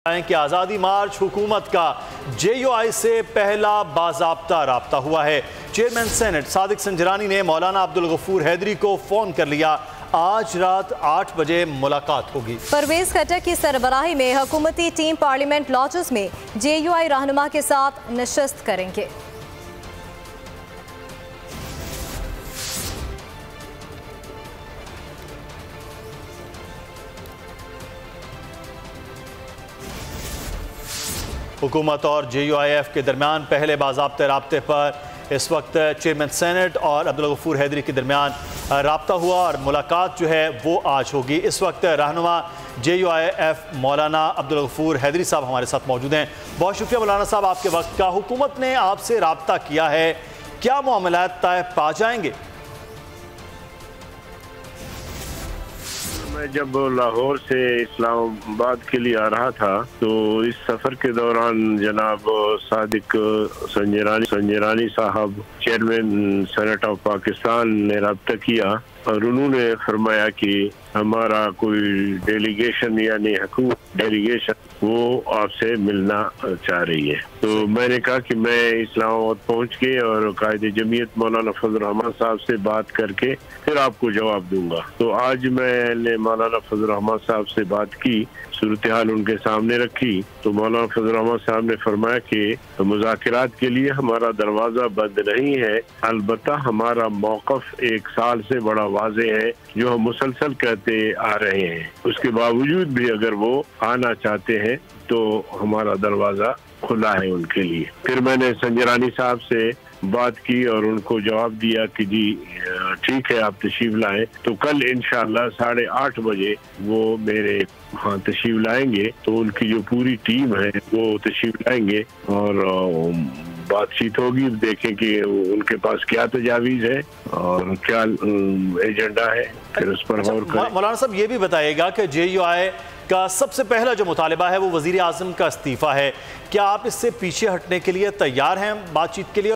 कि आज़ादी मार्च हुकूमत का JUI से पहला बाज़ाब्ता राब्ता हुआ है। चेयरमैन सेनेट सादिक संजरानी ने मौलाना अब्दुल गफूर हैदरी को फ़ोन कर लिया। आज रात 8 बजे मुलाकात होगी। परवेज खट्टर की सरबराही में हुकूमती टीम पार्लियामेंट लॉजेस में JUI रहनुमा के साथ नशस्त करेंगे। हुकूमत और JUIF के दरमियान पहले बाज़ाब्ते राब्ते पर इस वक्त चेयरमैन सेनेट और अब्दुल गफूर हैदरी के दरमियान राब्ता हुआ और मुलाकात जो है वो आज होगी। इस वक्त रहनुमा JUIF मौलाना अब्दुल गफूर हैदरी साहब हमारे साथ मौजूद हैं। बहुत शुक्रिया मौलाना साहब आपके वक्त का। हुकूमत ने आपसे राब्ता किया है, क्या मामलात तय पा जाएंगे? मैं जब लाहौर से इस्लामाबाद के लिए आ रहा था तो इस सफ़र के दौरान जनाब सादिक संजरानी साहब चेयरमैन सेनेट ऑफ पाकिस्तान ने रब्ता किया और उन्होंने फरमाया कि हमारा कोई डेलीगेशन यानी हुकूमत डेलीगेशन वो आपसे मिलना चाह रही है। तो मैंने कहा कि मैं इस्लामाबाद पहुंच के और कायदे जमीयत मौलाना फजल रहमान साहब से बात करके फिर आपको जवाब दूंगा। तो आज मैंने मौलाना फजल रहमान साहब से बात की, सूरत हाल उनके सामने रखी। तो मौलाना फजल रहमान साहब ने फरमाया कि मुज़ाकरात के लिए हमारा दरवाज़ा बंद नहीं है, अलबत्ता हमारा मौक़िफ़ 1 साल से बड़ा वाज़ेह है जो हम मुसलसल कहते आ रहे हैं। उसके बावजूद भी अगर वो आना चाहते हैं तो हमारा दरवाज़ा खुला है उनके लिए। फिर मैंने संजरानी साहब से बात की और उनको जवाब दिया कि जी ठीक है, आप तशरीफ लाएं। तो कल इंशाअल्लाह 8:30 बजे वो मेरे यहाँ तशरीफ लाएंगे। तो उनकी जो पूरी टीम है वो तशरीफ लाएंगे और बातचीत होगी। देखें कि उनके पास क्या तजावीज़ है और क्या एजेंडा है, फिर उस पर गौर करें। मौलाना साहब ये भी बताइएगा कि JUI का सबसे पहला जो मुतालिबा है वो वज़ीर आज़म का इस्तीफ़ा है। क्या आप इससे पीछे हटने के लिए तैयार हैं बातचीत के लिए?